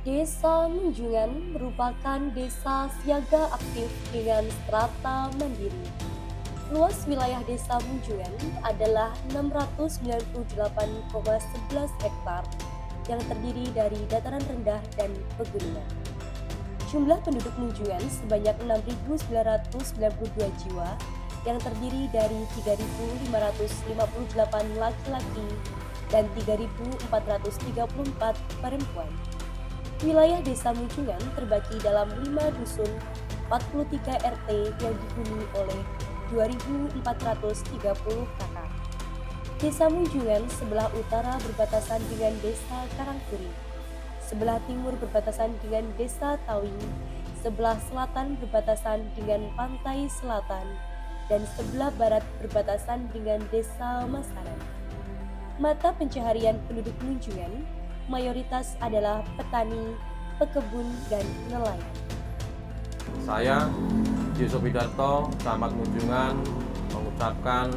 Desa Munjungan merupakan desa siaga aktif dengan strata mandiri. Luas wilayah desa Munjungan adalah 698,11 hektar yang terdiri dari dataran rendah dan pegunungan. Jumlah penduduk Munjungan sebanyak 6.992 jiwa yang terdiri dari 3.558 laki-laki dan 3.434 perempuan. Wilayah desa Munjungan terbagi dalam 5 dusun, 43 RT yang dihuni oleh 2.430 kakak. Desa Munjungan sebelah utara berbatasan dengan desa Karangturi, sebelah timur berbatasan dengan desa Tawing, sebelah selatan berbatasan dengan pantai selatan, dan sebelah barat berbatasan dengan desa Masaran. Mata pencaharian penduduk Munjungan mayoritas adalah petani, pekebun, dan nelayan. Saya, Yusuf Widarto, Camat Munjungan, mengucapkan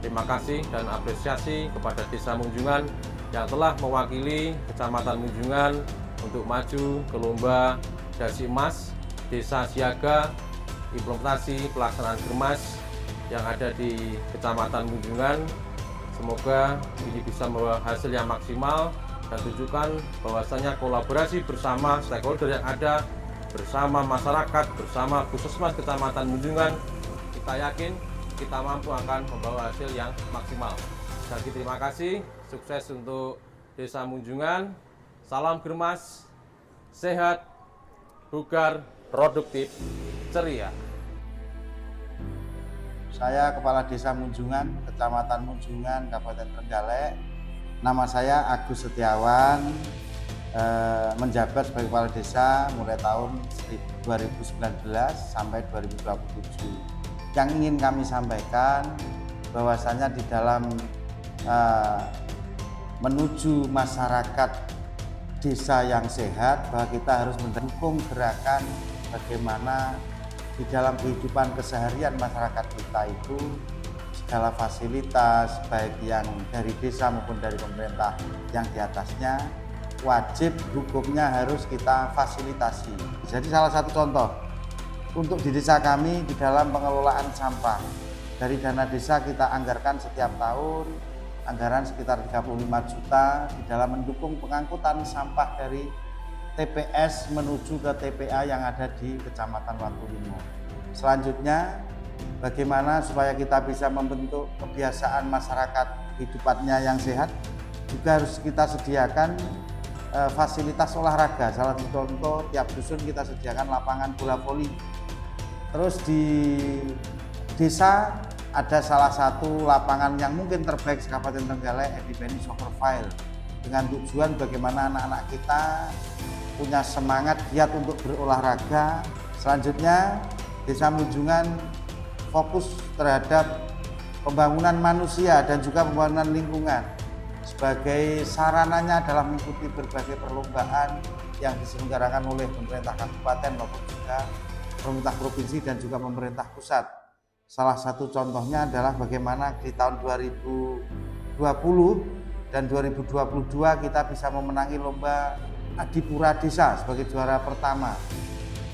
terima kasih dan apresiasi kepada Desa Munjungan yang telah mewakili Kecamatan Munjungan untuk maju ke Lomba Dasi Emas Desa Siaga Implementasi Pelaksanaan Germas yang ada di Kecamatan Munjungan. Semoga ini bisa membawa hasil yang maksimal dan tunjukkan bahwasanya kolaborasi bersama stakeholder yang ada, bersama masyarakat, bersama Puskesmas Kecamatan Munjungan, kita yakin kita mampu akan membawa hasil yang maksimal. Jadi terima kasih, sukses untuk Desa Munjungan, salam Germas, sehat, bugar, produktif, ceria. Saya Kepala Desa Munjungan, Kecamatan Munjungan, Kabupaten Trenggalek. Nama saya Agus Setiawan, menjabat sebagai Kepala Desa mulai tahun 2019 sampai 2027. Yang ingin kami sampaikan bahwasanya di dalam menuju masyarakat desa yang sehat, bahwa kita harus mendukung gerakan bagaimana di dalam kehidupan keseharian masyarakat kita itu segala fasilitas baik yang dari desa maupun dari pemerintah yang di atasnya wajib hukumnya harus kita fasilitasi. Jadi salah satu contoh untuk di desa kami di dalam pengelolaan sampah, dari dana desa kita anggarkan setiap tahun anggaran sekitar 35 juta di dalam mendukung pengangkutan sampah dari TPS menuju ke TPA yang ada di Kecamatan Watulimo. Selanjutnya, bagaimana supaya kita bisa membentuk kebiasaan masyarakat hidupannya yang sehat, juga harus kita sediakan fasilitas olahraga. Salah satu contoh, tiap dusun kita sediakan lapangan bola voli. Terus di desa ada salah satu lapangan yang mungkin terbaik Kabupaten Trenggalek, Edipeni Soccer File, dengan tujuan bagaimana anak-anak kita punya semangat giat untuk berolahraga. Selanjutnya, Desa Munjungan fokus terhadap pembangunan manusia dan juga pembangunan lingkungan. Sebagai sarananya adalah mengikuti berbagai perlombaan yang diselenggarakan oleh pemerintah kabupaten maupun juga pemerintah provinsi dan juga pemerintah pusat. Salah satu contohnya adalah bagaimana di tahun 2020 dan 2022 kita bisa memenangi lomba Adipura Desa sebagai juara pertama.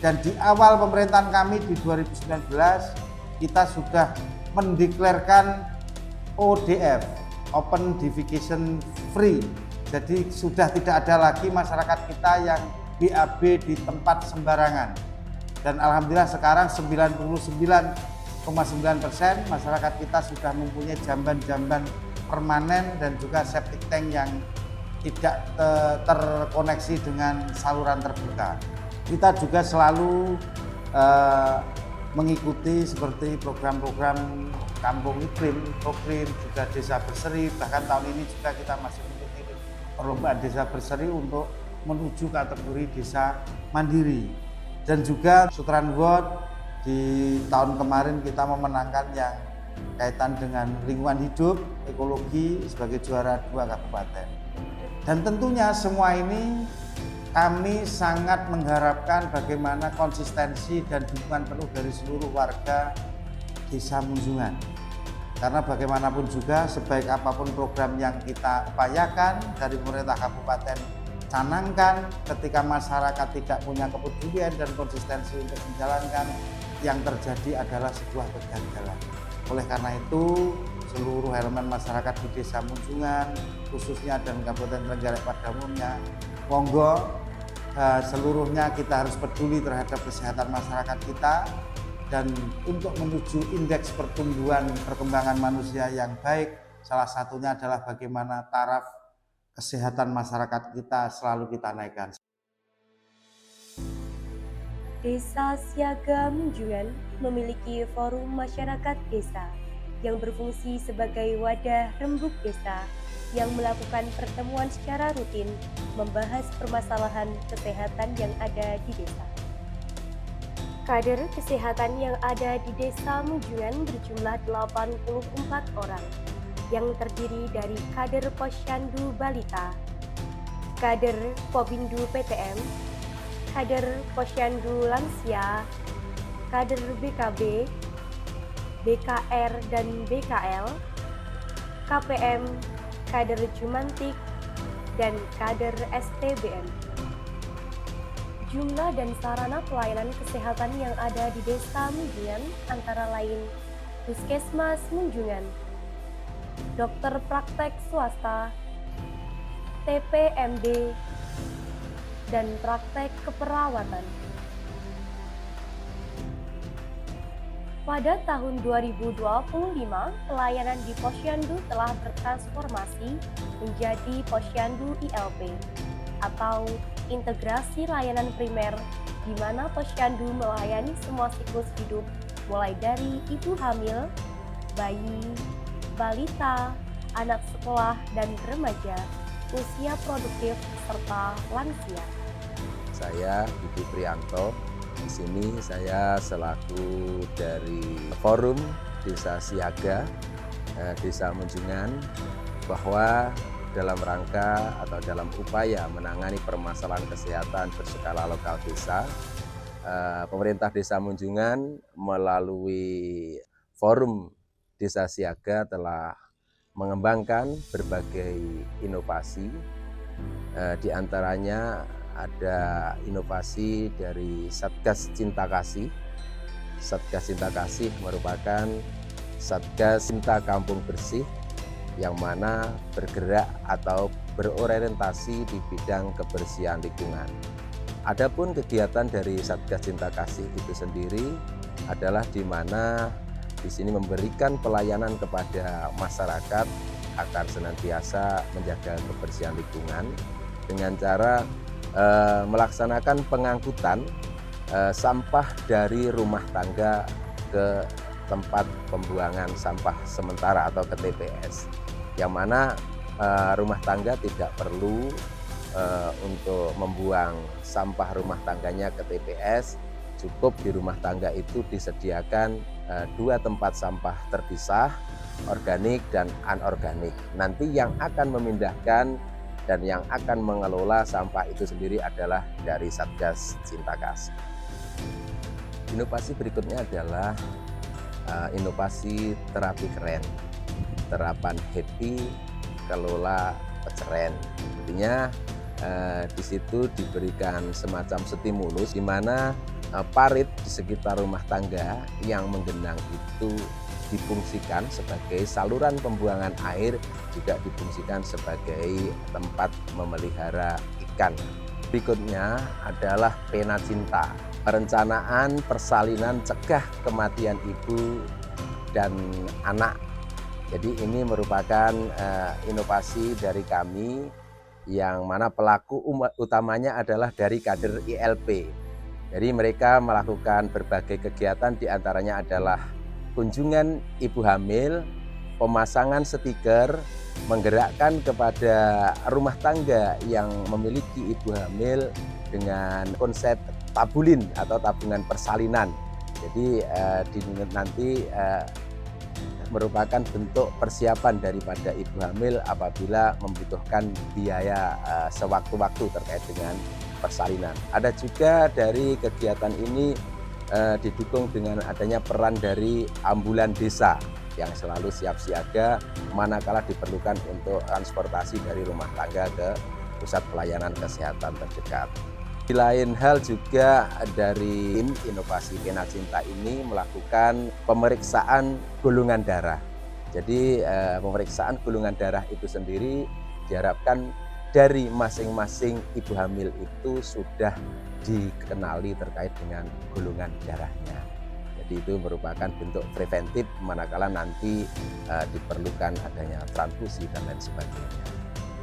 Dan di awal pemerintahan kami di 2019 kita sudah mendeklarkan ODF, Open Defecation Free. Jadi sudah tidak ada lagi masyarakat kita yang BAB di tempat sembarangan. Dan alhamdulillah sekarang 99,9% masyarakat kita sudah mempunyai jamban-jamban permanen dan juga septic tank yang tidak terkoneksi dengan saluran terbuka. Kita juga selalu mengikuti seperti program-program Kampung Iklim, Proklim, juga Desa Berseri. Bahkan tahun ini juga kita masih mengikuti perlombaan Desa Berseri untuk menuju kategori desa mandiri. Dan juga Sutran Award di tahun kemarin kita memenangkan yang kaitan dengan lingkungan hidup, ekologi sebagai juara 2 kabupaten. Dan tentunya semua ini kami sangat mengharapkan bagaimana konsistensi dan dukungan penuh dari seluruh warga Desa Munjungan. Karena bagaimanapun juga sebaik apapun program yang kita upayakan dari pemerintah kabupaten canangkan ketika masyarakat tidak punya kepedulian dan konsistensi untuk menjalankan, yang terjadi adalah sebuah kegagalan. Oleh karena itu, seluruh elemen masyarakat di Desa Munjungan khususnya dan Kabupaten Trenggalek pada umumnya, monggo seluruhnya kita harus peduli terhadap kesehatan masyarakat kita, dan untuk menuju indeks pertumbuhan perkembangan manusia yang baik, salah satunya adalah bagaimana taraf kesehatan masyarakat kita selalu kita naikkan. Desa Siaga Munjungan memiliki forum masyarakat desa yang berfungsi sebagai wadah rembuk desa yang melakukan pertemuan secara rutin membahas permasalahan kesehatan yang ada di desa. Kader kesehatan yang ada di Desa Munjungan berjumlah 84 orang yang terdiri dari kader Posyandu Balita, kader Pobindu PTM, kader Posyandu Lansia, kader BKB, BKR dan BKL, KPM, kader Jumantik, dan kader STBM. Jumlah dan sarana pelayanan kesehatan yang ada di Desa Munjungan antara lain Puskesmas Munjungan, dokter praktek swasta, TPMD, dan praktek keperawatan. Pada tahun 2025, pelayanan di Posyandu telah bertransformasi menjadi Posyandu ILP atau integrasi layanan primer, di mana Posyandu melayani semua siklus hidup mulai dari ibu hamil, bayi, balita, anak sekolah dan remaja, usia produktif serta lansia. Saya Budi Prianto. Di sini saya selaku dari Forum Desa Siaga Desa Munjungan, bahwa dalam rangka atau dalam upaya menangani permasalahan kesehatan berskala lokal desa, pemerintah Desa Munjungan melalui Forum Desa Siaga telah mengembangkan berbagai inovasi, di antaranya ada inovasi dari Satgas Cinta Kasih. Satgas Cinta Kasih merupakan Satgas Cinta Kampung Bersih yang mana bergerak atau berorientasi di bidang kebersihan lingkungan. Adapun kegiatan dari Satgas Cinta Kasih itu sendiri adalah di mana di sini memberikan pelayanan kepada masyarakat agar senantiasa menjaga kebersihan lingkungan dengan cara melaksanakan pengangkutan sampah dari rumah tangga ke tempat pembuangan sampah sementara atau ke TPS, yang mana rumah tangga tidak perlu untuk membuang sampah rumah tangganya ke TPS. Cukup di rumah tangga itu disediakan 2 tempat sampah terpisah, organik dan anorganik. Nanti yang akan memindahkan dan yang akan mengelola sampah itu sendiri adalah dari Satgas Cinta Kasih. Inovasi berikutnya adalah inovasi terapi keren, terapan happy, kelola peceren. Artinya di situ diberikan semacam stimulus di mana parit di sekitar rumah tangga yang menggenang itu difungsikan sebagai saluran pembuangan air, juga difungsikan sebagai tempat memelihara ikan. Berikutnya adalah Pena Cinta, perencanaan persalinan cegah kematian ibu dan anak. Jadi ini merupakan inovasi dari kami, yang mana pelaku utamanya adalah dari kader ILP. Jadi mereka melakukan berbagai kegiatan, diantaranya adalah kunjungan ibu hamil, pemasangan stiker, menggerakkan kepada rumah tangga yang memiliki ibu hamil dengan konsep tabulin atau tabungan persalinan. Jadi nanti merupakan bentuk persiapan daripada ibu hamil apabila membutuhkan biaya sewaktu-waktu terkait dengan persalinan. Ada juga dari kegiatan ini didukung dengan adanya peran dari ambulan desa yang selalu siap siaga manakala diperlukan untuk transportasi dari rumah tangga ke pusat pelayanan kesehatan terdekat. Di lain hal juga dari Inovasi Pena Cinta ini melakukan pemeriksaan golongan darah. Jadi pemeriksaan golongan darah itu sendiri diharapkan dari masing-masing ibu hamil itu sudah dikenali terkait dengan golongan darahnya. Jadi itu merupakan bentuk preventif manakala nanti diperlukan adanya transfusi dan lain sebagainya.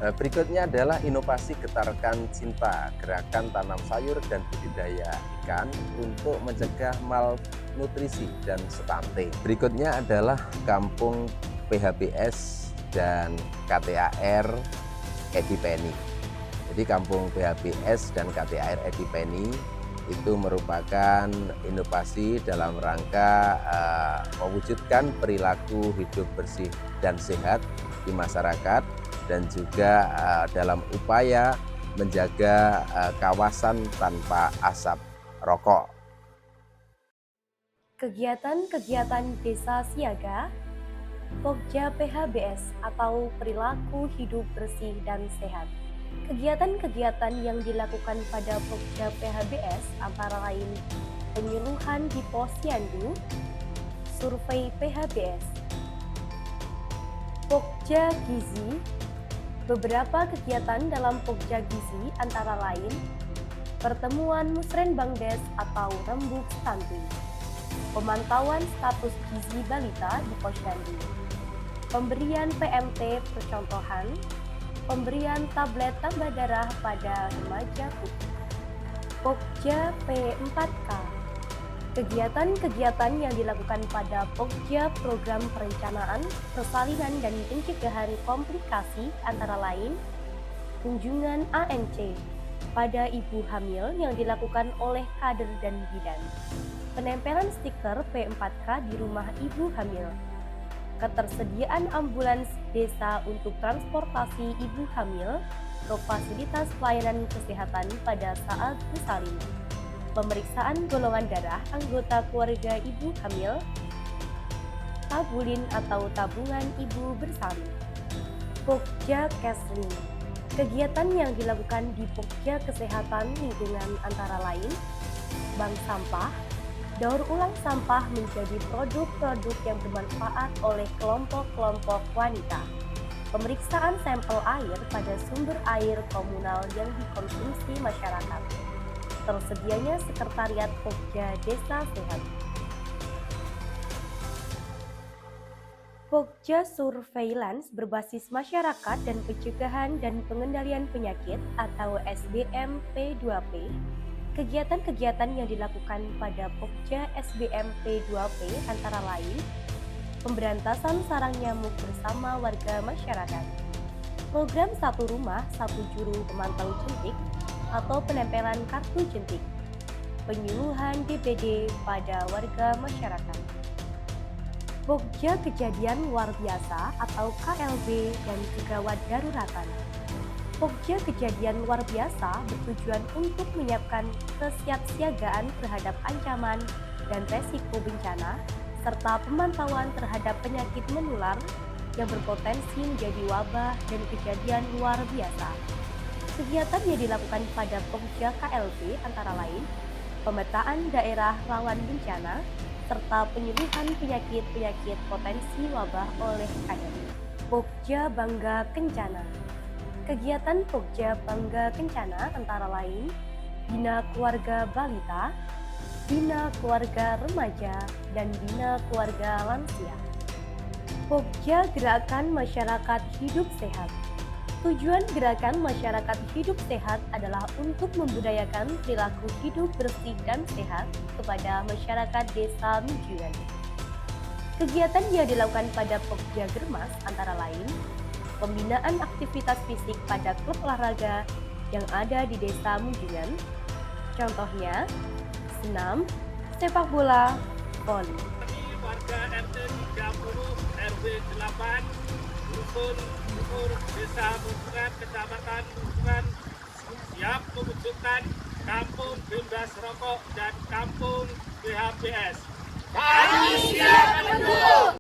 Berikutnya adalah inovasi Getarkan Cinta, gerakan tanam sayur dan budidaya ikan untuk mencegah malnutrisi dan stunting. Berikutnya adalah Kampung PHBS dan KTAR Edipeni. Jadi Kampung PHBS dan KTAR Edipeni itu merupakan inovasi dalam rangka mewujudkan perilaku hidup bersih dan sehat di masyarakat, dan juga dalam upaya menjaga kawasan tanpa asap rokok. Kegiatan-kegiatan desa siaga, Pokja PHBS atau perilaku hidup bersih dan sehat. Kegiatan-kegiatan yang dilakukan pada Pokja PHBS antara lain penyuluhan di Posyandu, survei PHBS, Pokja Gizi. Beberapa kegiatan dalam Pokja Gizi antara lain pertemuan Musrenbangdes atau rembuk stunting, pemantauan status gizi balita di Posyandu, pemberian PMT percontohan, pemberian tablet tambah darah pada remaja putih. Pokja P4K. Kegiatan-kegiatan yang dilakukan pada Pokja Program Perencanaan, Persalinan dan Pencegahan Komplikasi antara lain kunjungan ANC pada ibu hamil yang dilakukan oleh kader dan bidan, penempelan stiker P4K di rumah ibu hamil, ketersediaan ambulans desa untuk transportasi ibu hamil ke fasilitas pelayanan kesehatan pada saat bersalin, pemeriksaan golongan darah anggota keluarga ibu hamil, tabulin atau tabungan ibu bersalin. Pokja Kesling. Kegiatan yang dilakukan di Pokja Kesehatan Lingkungan antara lain bank sampah, daur ulang sampah menjadi produk-produk yang bermanfaat oleh kelompok-kelompok wanita, pemeriksaan sampel air pada sumber air komunal yang dikonsumsi masyarakat, tersedianya sekretariat Pokja Desa Sehat. Pokja Surveillance berbasis masyarakat dan pencegahan dan pengendalian penyakit atau SBM P2P. Kegiatan-kegiatan yang dilakukan pada Pokja SBM P2P antara lain pemberantasan sarang nyamuk bersama warga masyarakat, program satu rumah satu juru pemantau jentik atau penempelan kartu jentik, penyuluhan DPD pada warga masyarakat. Pokja Kejadian Luar Biasa atau KLB dan Kegawat Daruratan. Pokja Kejadian Luar Biasa bertujuan untuk menyiapkan kesiapsiagaan terhadap ancaman dan resiko bencana serta pemantauan terhadap penyakit menular yang berpotensi menjadi wabah dan kejadian luar biasa. Kegiatan yang dilakukan pada Pokja KLB antara lain pemetaan daerah rawan bencana serta penyuluhan penyakit-penyakit potensi wabah oleh kader. Pokja Bangga Kencana. Kegiatan Pokja Bangga Kencana antara lain Bina Keluarga Balita, Bina Keluarga Remaja, dan Bina Keluarga Lansia. Pokja Gerakan Masyarakat Hidup Sehat. Tujuan Gerakan Masyarakat Hidup Sehat adalah untuk membudayakan perilaku hidup bersih dan sehat kepada masyarakat desa Munjungan. Kegiatan yang dilakukan pada Pokja Germas antara lain pembinaan aktivitas fisik pada klub olahraga yang ada di desa Munjungan. Contohnya, senam, sepak bola, voli. Warga RT 30 RW 8 Dusun Luhur Desa Munjungan Kecamatan Munjungan siap mewujudkan Kampung Bebas Rokok dan Kampung PHBS. Kami siap mendukung.